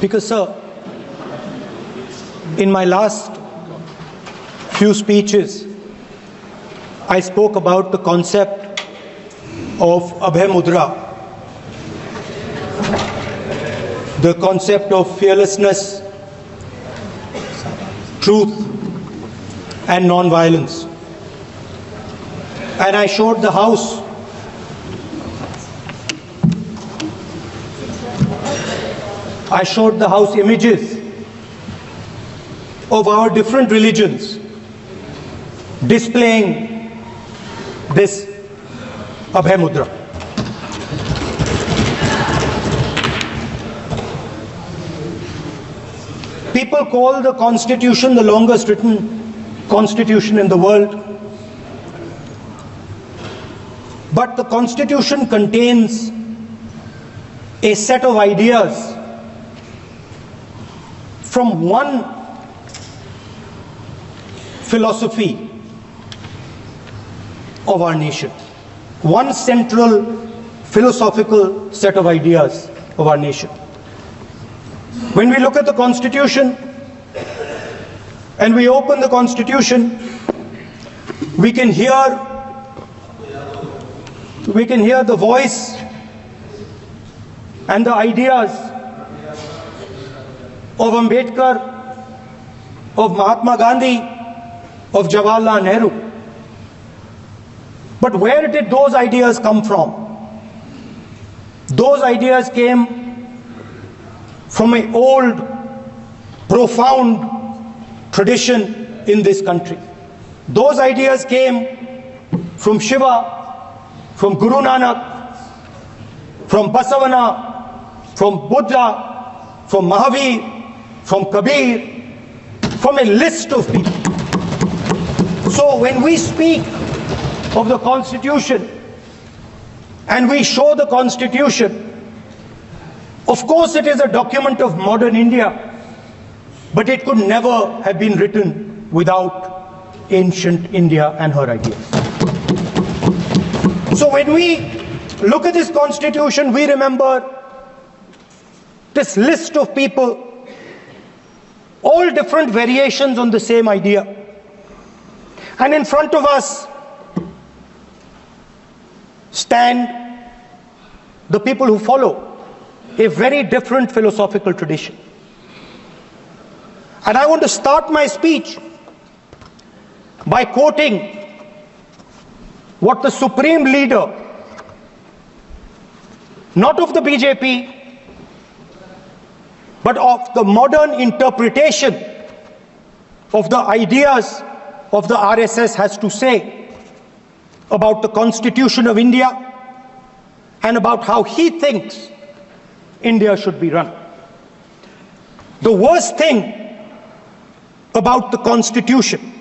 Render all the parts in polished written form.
Speaker Sir, in my last few speeches, I spoke about the concept of Abhay Mudra, the concept of fearlessness, truth, and non-violence. And I showed the House images of our different religions displaying this Abhay Mudra. People call the Constitution the longest written Constitution in the world. But the Constitution contains a set of ideas from one philosophy of our nation, one central philosophical set of ideas of our nation. When we look at the Constitution and we open the Constitution, we can hear the voice and the ideas of Ambedkar, of Mahatma Gandhi, of Jawaharlal Nehru. But where did those ideas come from? Those ideas came from an old, profound tradition in this country. Those ideas came from Shiva, from Guru Nanak, from Basavana, from Buddha, from Mahavir, from Kabir, from a list of people. So when we speak of the Constitution and we show the Constitution, of course it is a document of modern India, but it could never have been written without ancient India and her ideas. So when we look at this Constitution, we remember this list of people, all different variations on the same idea. And in front of us stand the people who follow a very different philosophical tradition. And I want to start my speech by quoting what the supreme leader, not of the BJP, but of the modern interpretation of the ideas of the RSS has to say about the Constitution of India and about how he thinks India should be run. The worst thing about the Constitution,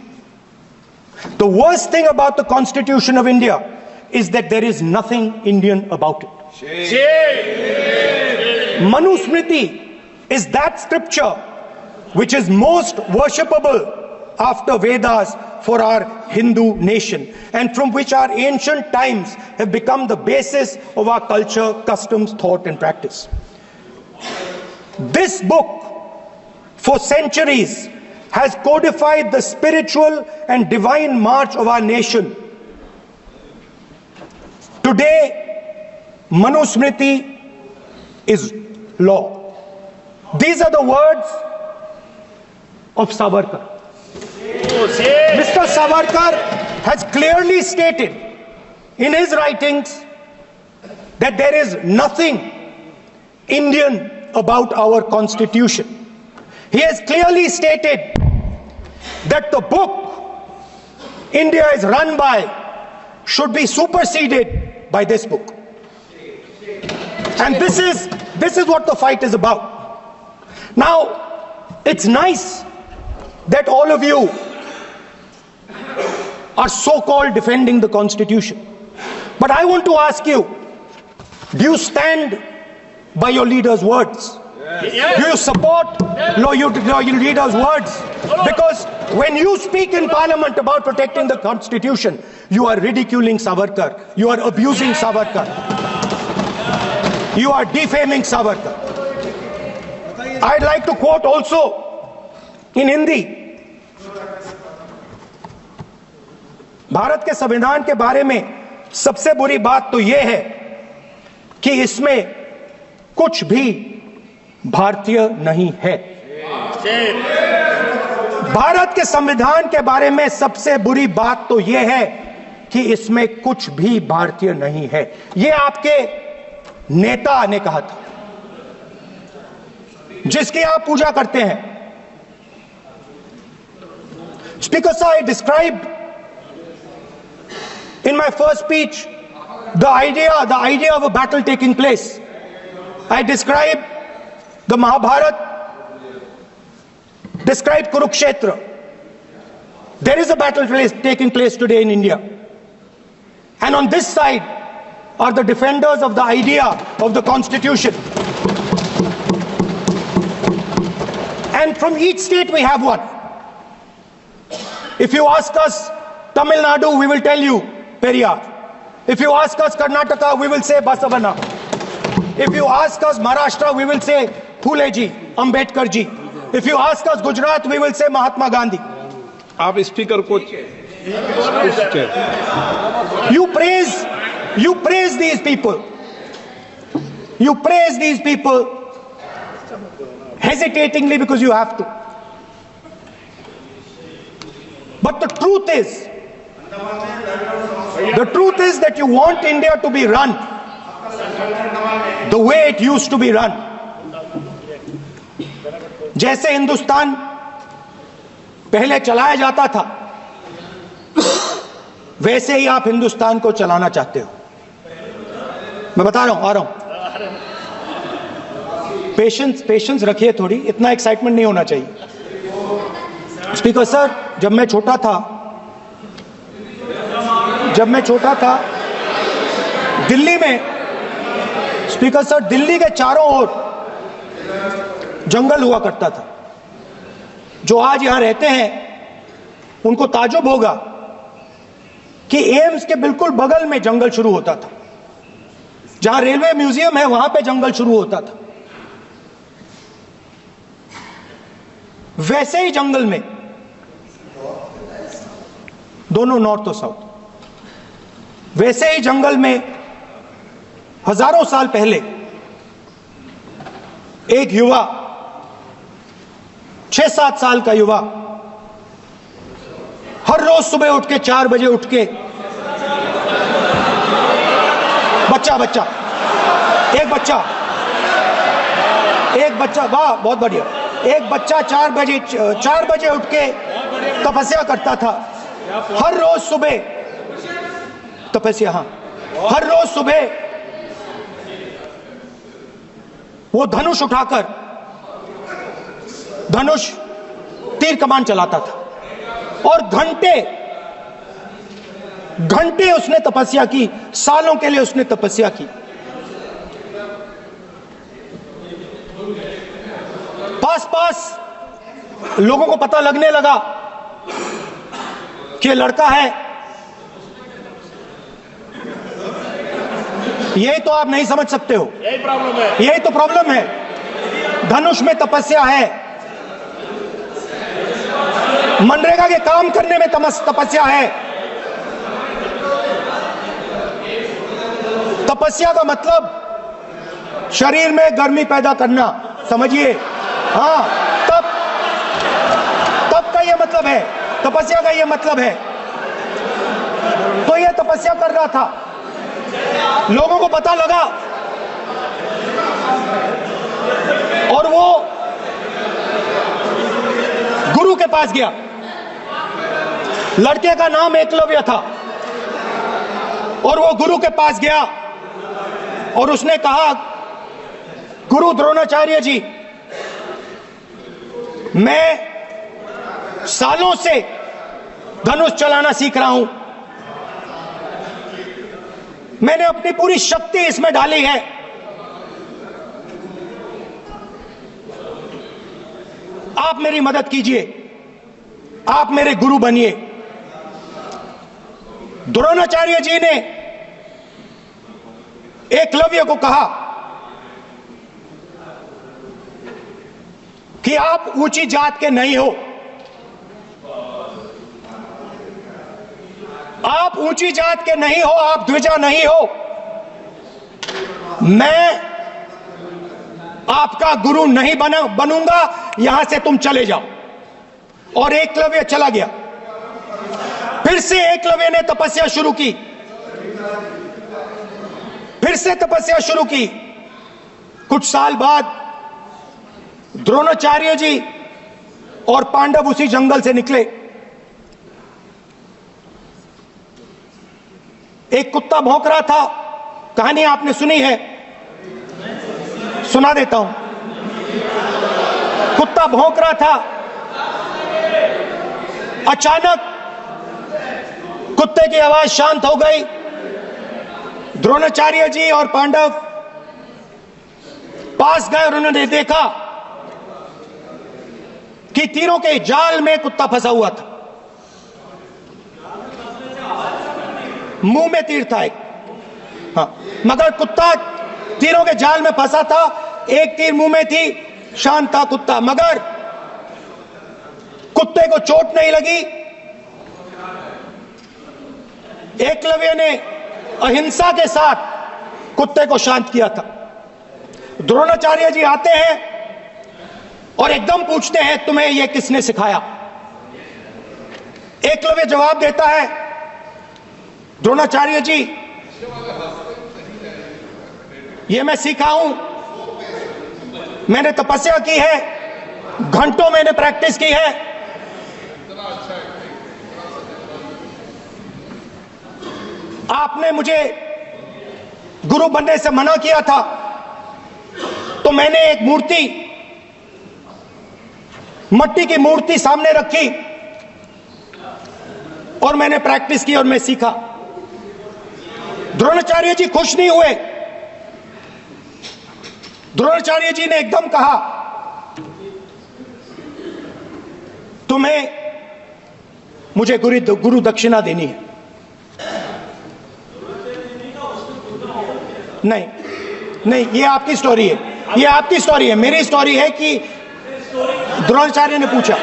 the worst thing about the Constitution of India is that there is nothing Indian about it. Manusmriti is that scripture which is most worshipable after Vedas for our Hindu nation, and from which our ancient times have become the basis of our culture, customs, thought and practice. This book, for centuries, has codified the spiritual and divine march of our nation. Today, Manusmriti is law. These are the words of Savarkar. Mr. Savarkar has clearly stated in his writings that there is nothing Indian about our Constitution. He has clearly stated that the book India is run by should be superseded by this book. And this is what the fight is about. Now, it's nice that all of you are so-called defending the Constitution. But I want to ask you, do you stand by your leader's words? Yes. Do you support your leader's words? Because when you speak in Parliament about protecting the Constitution, you are ridiculing Savarkar, you are abusing Savarkar, you are defaming Savarkar. I'd like to quote also in Hindi. Bharat के संविधान के बारे में सबसे बुरी बात तो यह है कि इसमें कुछ भी भारतीय नहीं है। भारत के संविधान के बारे में सबसे बुरी बात तो यह है कि इसमें कुछ भी भारतीय नहीं है। यह आपके नेता ने कहा था, जिसकी आप पूजा करते हैं। Speaker sir, I described in my first speech the idea of a battle taking place. I described the Mahabharata, described Kurukshetra. There is a battle taking place today in India. And on this side are the defenders of the idea of the Constitution. And from each state we have one. If you ask us Tamil Nadu, we will tell you Periyar. If you ask us Karnataka, we will say Basavana. If you ask us Maharashtra, we will say Phule ji, Ambedkar ji. If you ask us Gujarat, we will say Mahatma Gandhi. आप speaker को You praise these people. You praise these people hesitatingly because you have to. But the truth is that you want India to be run the way it used to be run. जैसे हिंदुस्तान पहले चलाया जाता था, वैसे ही आप हिंदुस्तान को चलाना चाहते हो। मैं बता रहा हूं, आ रहा हूं। पेशेंस रखिए थोड़ी, इतना एक्साइटमेंट नहीं होना चाहिए। स्पीकर सर, जब मैं छोटा था दिल्ली में, स्पीकर सर, दिल्ली के चारों ओर जंगल हुआ करता था। जो आज यहां रहते हैं उनको ताज्जुब होगा कि एम्स के बिल्कुल बगल में जंगल शुरू होता था। जहां रेलवे म्यूजियम है वहां पे जंगल शुरू होता था। वैसे ही जंगल में, दोनों नॉर्थ और साउथ, वैसे ही जंगल में हजारों साल पहले एक युवा, 6-7 साल का युवा, हर रोज सुबह उठ के 4 बजे उठ के एक बच्चा, वाह बहुत बढ़िया, एक बच्चा 4 बजे उठ के तपस्या करता था। हर रोज सुबह तपस्या, हाँ, हर रोज सुबह वो धनुष उठाकर तीर कमान चलाता था और घंटे उसने तपस्या की, सालों के लिए उसने तपस्या की। पास लोगों को पता लगने लगा कि लड़का है। यही तो आप नहीं समझ सकते हो, यही तो प्रॉब्लम है। धनुष में तपस्या है, मनरेगा के काम करने में तपस्या है। तपस्या का मतलब शरीर में गर्मी पैदा करना, समझिए। हाँ, तब का ये मतलब है, तपस्या का ये मतलब है। तो ये तपस्या कर रहा था, लोगों को पता लगा और वो गुरु के पास गया। लड़के का नाम एकलव्य था और वो गुरु के पास गया और उसने कहा, गुरु द्रोणाचार्य जी, मैं सालों से धनुष चलाना सीख रहा हूं, मैंने अपनी पूरी शक्ति इसमें डाली है। आप मेरी मदद कीजिए, आप मेरे गुरु बनिए। द्रोणाचार्य जी ने एकलव्य को कहा, कि आप ऊंची जात के नहीं हो, आप ऊंची जात के नहीं हो, आप द्विजा नहीं हो। मैं आपका गुरु नहीं बनूंगा, यहां से तुम चले जाओ। और एकलव्य चला गया। फिर से एकलव्य ने तपस्या शुरू की, फिर से तपस्या शुरू की। कुछ साल बाद द्रोणाचार्य जी और पांडव उसी जंगल से निकले। एक कुत्ता भौंक रहा था, कहानी आपने सुनी है, सुना देता हूं। कुत्ता भौंक रहा था, अचानक कुत्ते की आवाज शांत हो गई। द्रोणाचार्य जी और पांडव पास गए और उन्होंने देखा कि तीरों के जाल में कुत्ता फंसा हुआ था। मुंह में तीर था एक, हाँ, मगर कुत्ता तीरों के जाल में फंसा था। एक तीर मुंह में थी, शांत था कुत्ता, मगर कुत्ते को चोट नहीं लगी। एकलव्य ने अहिंसा के साथ कुत्ते को शांत किया था। द्रोणाचार्य जी आते हैं और एकदम पूछते हैं, तुम्हें यह किसने सिखाया? एकलव्य जवाब देता है, द्रोणाचार्य जी, यह मैं सीखा हूं, मैंने तपस्या की है, घंटों मैंने प्रैक्टिस की है। आपने मुझे गुरु बनने से मना किया था, तो मैंने एक मूर्ति, मट्टी की मूर्ति सामने रखी और मैंने प्रैक्टिस की और मैं सीखा। द्रोणाचार्य जी खुश नहीं हुए। द्रोणाचार्य जी ने एकदम कहा, तुम्हें मुझे गुरु दक्षिणा देनी है। नहीं नहीं, ये आपकी स्टोरी है, ये आपकी स्टोरी है। मेरी स्टोरी है कि द्रोणाचार्य ने पूछा।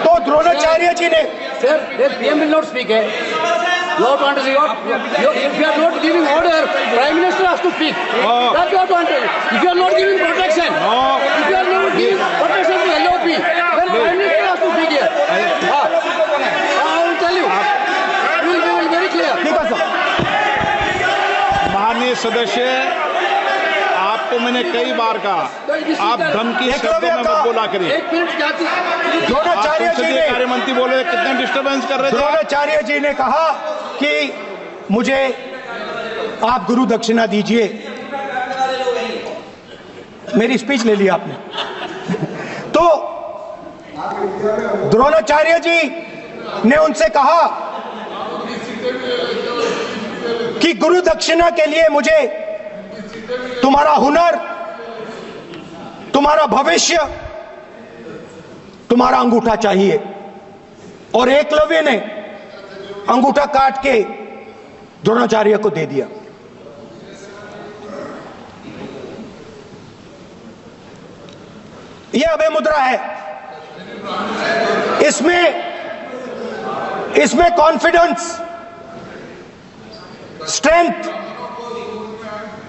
तो द्रोणाचार्य जी ने, Sir, the PM will not speak. You have to understand. If you are not giving order, Prime Minister has to speak. That you have to understand. If you are not giving protection, if you are not giving protection to LOP, then Prime Minister has to speak here. I will tell you. We will be very clear. ठीक है sir. माननीय सदस्य, आपको मैंने कई बार कहा, आप धमकी शब्दों में मत बोला करिए। एक मिनट जाती। द्रोणाचार्य जी संसदीय ने, कार्य मंत्री बोले, कितना डिस्टर्बेंस कर रहे थे। द्रोणाचार्य जी ने कहा कि मुझे आप गुरु दक्षिणा दीजिए। मेरी स्पीच ले ली आपने। तो द्रोणाचार्य जी ने उनसे कहा कि गुरु दक्षिणा के लिए मुझे तुम्हारा हुनर, तुम्हारा भविष्य, तुम्हारा अंगूठा चाहिए। और एकलव्य ने अंगूठा काट के द्रोणाचार्य को दे दिया। यह अभय मुद्रा है। इसमें कॉन्फिडेंस, स्ट्रेंथ,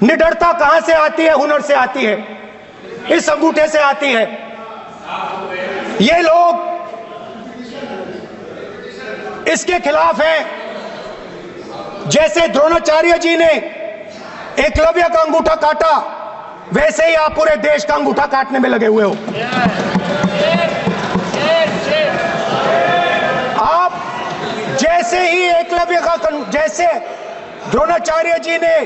निडरता कहां से आती है? हुनर से आती है, इस अंगूठे से आती है। ये लोग इसके खिलाफ हैं। जैसे द्रोणाचार्य जी ने एकलव्य का अंगूठा काटा, वैसे ही आप पूरे देश का अंगूठा काटने में लगे हुए हो। आप जैसे ही एकलव्य का, जैसे द्रोणाचार्य जी ने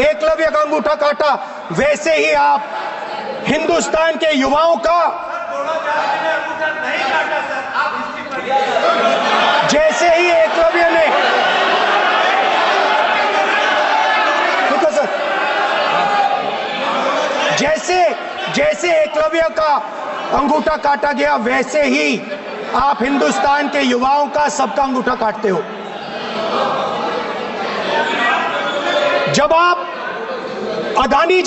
एकलव्य का अंगूठा काटा, वैसे ही आप हिंदुस्तान के युवाओं का, जैसे ही एकलव्य ने, ठीक है सर, जैसे एकलव्य का अंगूठा काटा गया, वैसे ही आप हिंदुस्तान के युवाओं का, सबका अंगूठा काटते हो। जब आप अदानी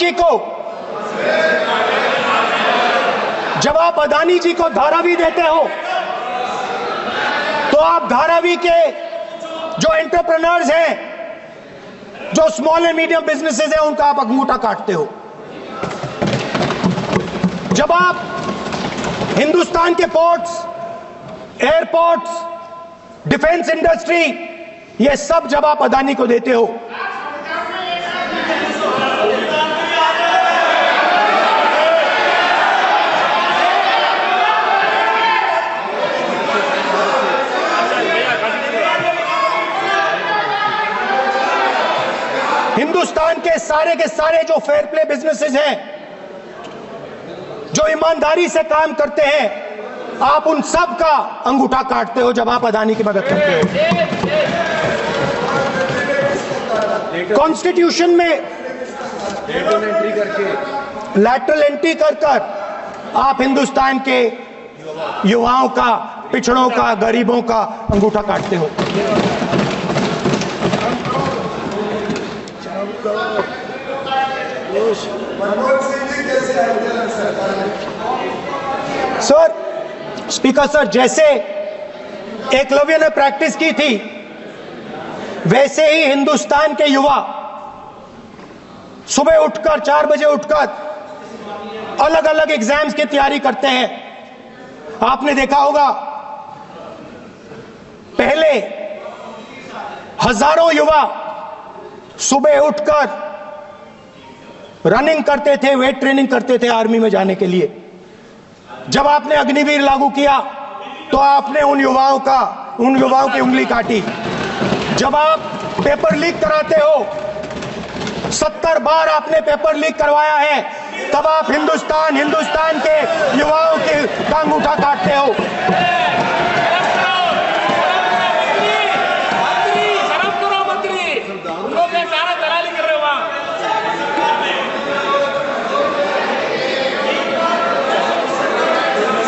जी को धारावी देते हो, तो आप धारावी के जो एंटरप्रेन्योर्स हैं, जो स्मॉल एंड मीडियम बिजनेसेस हैं, उनका आप अंगूठा काटते हो। जब आप हिंदुस्तान के पोर्ट्स, एयरपोर्ट्स, डिफेंस इंडस्ट्री, ये सब जब आप अदानी को देते हो, हिंदुस्तान के सारे जो फेयर प्ले बिजनेसेस हैं, जो ईमानदारी से काम करते हैं, आप उन सब का अंगूठा काटते हो जब आप अदानी की मदद करते हो। कॉन्स्टिट्यूशन में लैटरल एंट्री कर आप हिंदुस्तान के युवाओं का, पिछड़ों का, गरीबों का अंगूठा काटते हो। सर, स्पीकर सर, जैसे एकलव्य ने प्रैक्टिस की थी, वैसे ही हिंदुस्तान के युवा सुबह उठकर 4 बजे उठकर अलग अलग एग्जाम्स की तैयारी करते हैं। आपने देखा होगा, पहले हजारों युवा सुबह उठकर रनिंग करते थे, वेट ट्रेनिंग करते थे आर्मी में जाने के लिए। जब आपने अग्निवीर लागू किया तो आपने उन युवाओं की उंगली काटी। जब आप पेपर लीक कराते हो, 70 बार आपने पेपर लीक करवाया है, तब आप हिंदुस्तान के युवाओं के अंगूठा काटते हो।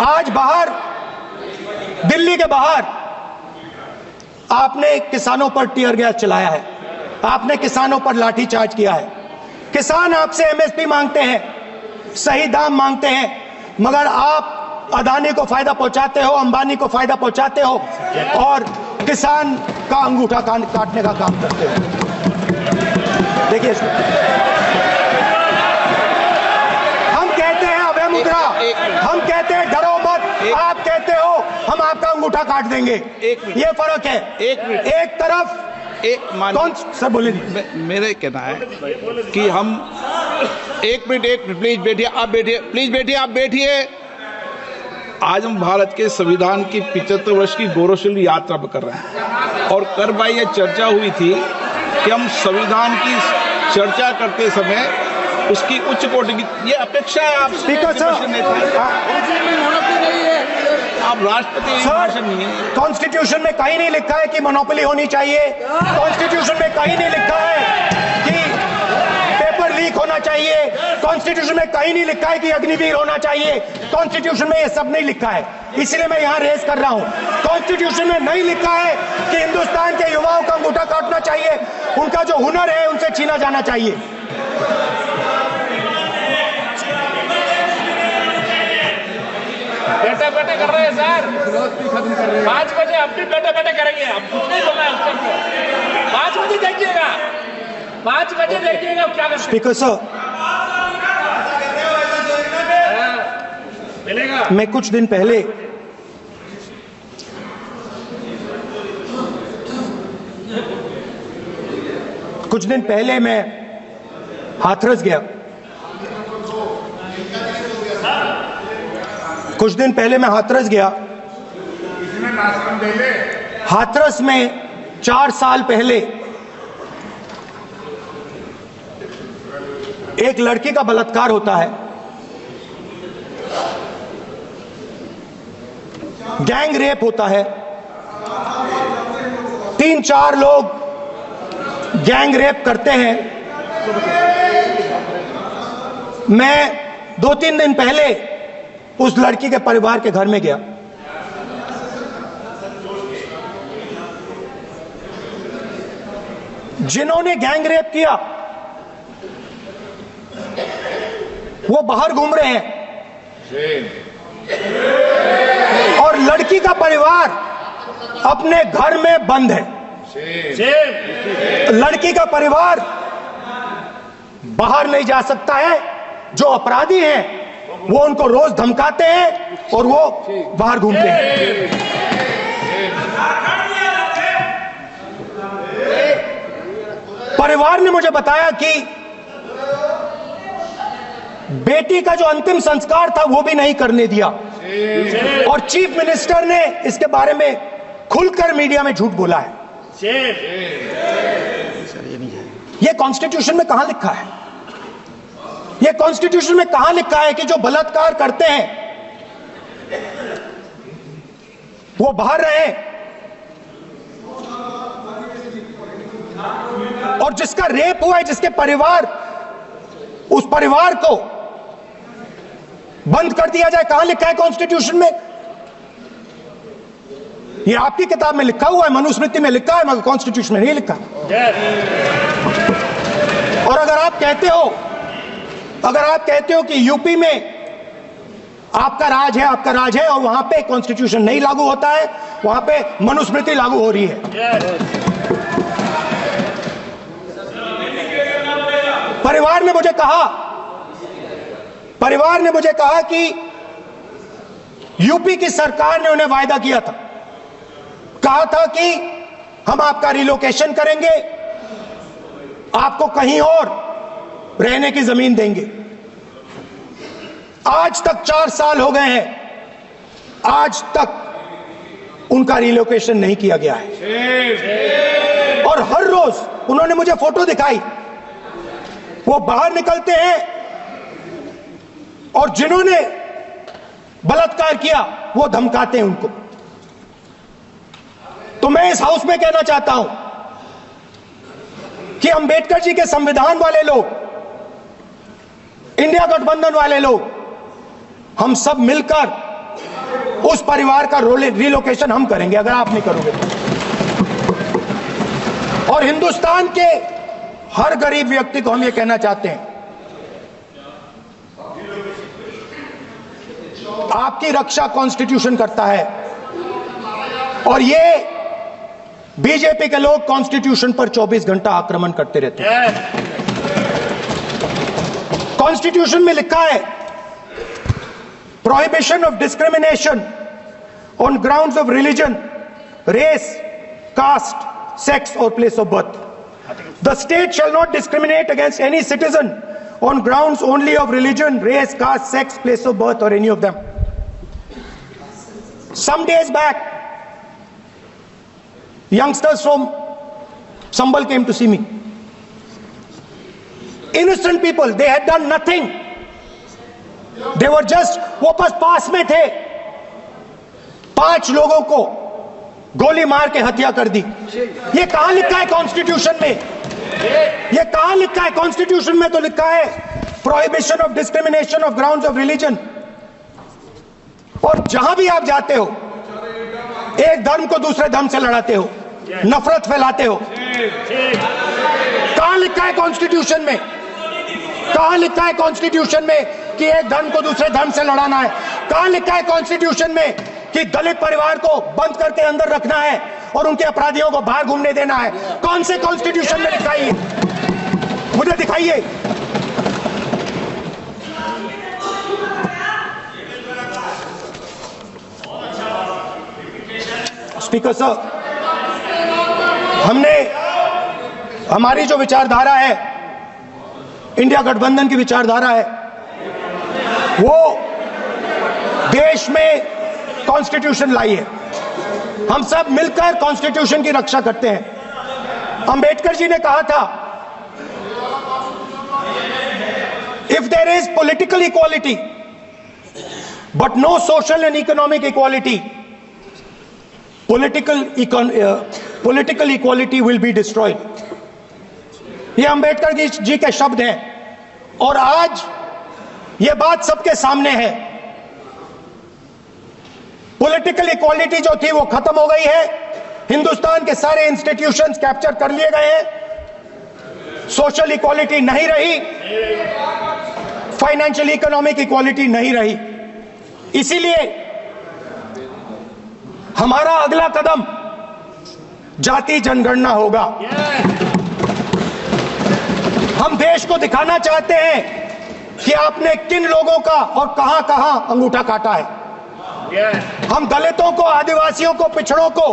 आज बाहर, दिल्ली के बाहर आपने किसानों पर टीयर गैस चलाया है, आपने किसानों पर लाठीचार्ज किया है। किसान आपसे एमएसपी मांगते हैं, सही दाम मांगते हैं, मगर आप अदानी को फायदा पहुंचाते हो, अंबानी को फायदा पहुंचाते हो और किसान का अंगूठा काटने का काम करते हो। देखिए, हम कहते हैं अभय मुद्रा, हम कहते हैं डरो मत, आप कहते हो हम आपका अंगूठा काट देंगे। ये फर्क है। एक तरफ कौन सर बोले, मेरे कहना है कि हम एक मिनट प्लीज बैठिए, आप बैठिए, प्लीज बैठिए, आप बैठिए। आज हम भारत के संविधान की 75 वर्ष की गौरवशाली यात्रा कर रहे हैं और कर भाई ये चर्चा हुई थी कि हम संविधान की चर्चा करते समय उसकी उच्च कोटि की ये अपेक्षा है। आप स्पीकर सर, आप राष्ट्रपति नहीं है। कॉन्स्टिट्यूशन में कहीं नहीं लिखा है कि मोनोपोली होनी चाहिए। कॉन्स्टिट्यूशन में कहीं नहीं लिखा है कि पेपर लीक होना चाहिए। कॉन्स्टिट्यूशन में कहीं नहीं लिखा है कि अग्निवीर होना चाहिए। कॉन्स्टिट्यूशन में ये सब नहीं लिखा है, इसलिए मैं यहाँ रेस कर रहा हूँ। कॉन्स्टिट्यूशन में नहीं लिखा है कि हिंदुस्तान के युवाओं का अंगूठा काटना चाहिए, उनका जो हुनर है उनसे छीना जाना चाहिए। बैठे कर रहे हैं सर, 5 बजे अब भी बैठे करेंगे। अब कुछ नहीं बोलना है उसको। 5 बजे देखिएगा, 5 बजे देखिएगा क्या करते। स्पीकर सर, मिलेगा। मैं कुछ दिन पहले मैं हाथरस गया। हाथरस में 4 साल पहले एक लड़की का बलात्कार होता है। गैंग रेप होता है। 3-4 लोग गैंग रेप करते हैं। मैं 2-3 दिन पहले उस लड़की के परिवार के घर में गया। जिन्होंने गैंग रेप किया वो बाहर घूम रहे हैं, और लड़की का परिवार अपने घर में बंद है। लड़की का परिवार बाहर नहीं जा सकता है। जो अपराधी हैं वो उनको रोज धमकाते हैं और वो बाहर घूमते हैं। परिवार ने मुझे बताया कि बेटी का जो अंतिम संस्कार था वो भी नहीं करने दिया, और चीफ मिनिस्टर ने इसके बारे में खुलकर मीडिया में झूठ बोला है। ये कॉन्स्टिट्यूशन में कहां लिखा है? ये कॉन्स्टिट्यूशन में कहां लिखा है कि जो बलात्कार करते हैं वो बाहर रहे, और जिसका रेप हुआ है, जिसके परिवार, उस परिवार को बंद कर दिया जाए? कहां लिखा है कॉन्स्टिट्यूशन में? ये आपकी किताब में लिखा हुआ है, मनुस्मृति में लिखा है, मगर कॉन्स्टिट्यूशन में नहीं लिखा। और अगर आप कहते हो कि यूपी में आपका राज है और वहां पे कॉन्स्टिट्यूशन नहीं लागू होता है, वहां पे मनुस्मृति लागू हो रही है। परिवार ने मुझे कहा कि यूपी की सरकार ने उन्हें वायदा किया था, कहा था कि हम आपका रिलोकेशन करेंगे, आपको कहीं और रहने की जमीन देंगे। आज तक 4 साल हो गए हैं, आज तक उनका रिलोकेशन नहीं किया गया है। और हर रोज उन्होंने मुझे फोटो दिखाई, वो बाहर निकलते हैं और जिन्होंने बलात्कार किया वो धमकाते हैं उनको। तो मैं इस हाउस में कहना चाहता हूं कि अंबेडकर जी के संविधान वाले लोग, इंडिया गठबंधन वाले लोग, हम सब मिलकर उस परिवार का रिलोकेशन हम करेंगे, अगर आप नहीं करोगे तो। और हिंदुस्तान के हर गरीब व्यक्ति को हम ये कहना चाहते हैं, आपकी रक्षा कॉन्स्टिट्यूशन करता है, और ये बीजेपी के लोग कॉन्स्टिट्यूशन पर 24 घंटा आक्रमण करते रहते हैं। कॉन्स्टिट्यूशन में लिखा है, prohibition of discrimination on grounds of religion, race, caste, sex और place of birth. The state shall not discriminate against any citizen on grounds only of religion, race, caste, sex, place of birth, or any of them. Some days back, youngsters from Sambal came to see me. Innocent people, they had done nothing. They were just, वो बस पास में थे, 5 लोगों को गोली मार के हत्या कर दी। ये कहां लिखा है कॉन्स्टिट्यूशन में? ये कहां लिखा है कॉन्स्टिट्यूशन में? तो लिखा है prohibition of discrimination of grounds of religion. और जहां भी आप जाते हो, एक धर्म को दूसरे धर्म से लड़ाते हो, नफरत फैलाते हो। कहां लिखा है कॉन्स्टिट्यूशन में? कहां लिखा है कॉन्स्टिट्यूशन में कि एक धर्म को दूसरे धर्म से लड़ाना है? कहां लिखा है कॉन्स्टिट्यूशन में कि दलित परिवार को बंद करके अंदर रखना है और उनके अपराधियों को बाहर घूमने देना है? कौन से कॉन्स्टिट्यूशन में लिखा है? मुझे दिखाइए। स्पीकर साहब, हमारी जो विचारधारा है, इंडिया गठबंधन की विचारधारा है, वो देश में कॉन्स्टिट्यूशन लाई है। हम सब मिलकर कॉन्स्टिट्यूशन की रक्षा करते हैं। अंबेडकर जी ने कहा था, if there is political equality but no social and economic equality, political equality will be destroyed. ये अंबेडकर जी के शब्द हैं, और आज ये बात सबके सामने है। पॉलिटिकल इक्वालिटी जो थी वो खत्म हो गई है। हिंदुस्तान के सारे इंस्टीट्यूशंस कैप्चर कर लिए गए हैं। सोशल इक्वालिटी नहीं रही। फाइनेंशियल इकोनॉमिक इक्वालिटी नहीं रही। इसीलिए हमारा अगला कदम जाति जनगणना होगा। हम देश को दिखाना चाहते हैं कि आपने किन लोगों का और कहां कहां अंगूठा काटा है। हम दलितों को, आदिवासियों को, पिछड़ों को,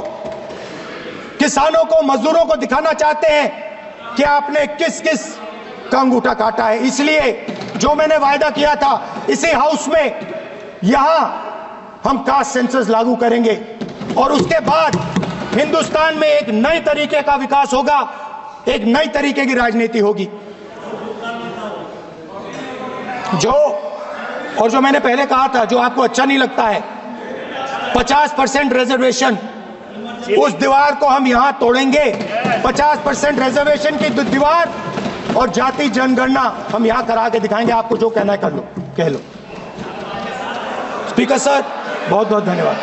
किसानों को, मजदूरों को दिखाना चाहते हैं कि आपने किस किस का अंगूठा काटा है। इसलिए जो मैंने वायदा किया था, इसी हाउस में यहां हम कास्ट सेंसस लागू करेंगे और उसके बाद हिंदुस्तान में एक नए तरीके का विकास होगा, एक नई तरीके की राजनीति होगी। जो मैंने पहले कहा था, जो आपको अच्छा नहीं लगता है, 50% रिजर्वेशन, उस दीवार को हम यहां तोड़ेंगे। 50% रिजर्वेशन की दीवार और जाति जनगणना हम यहां करा के दिखाएंगे। आपको जो कहना है कर लो, कह लो। स्पीकर सर, बहुत बहुत धन्यवाद।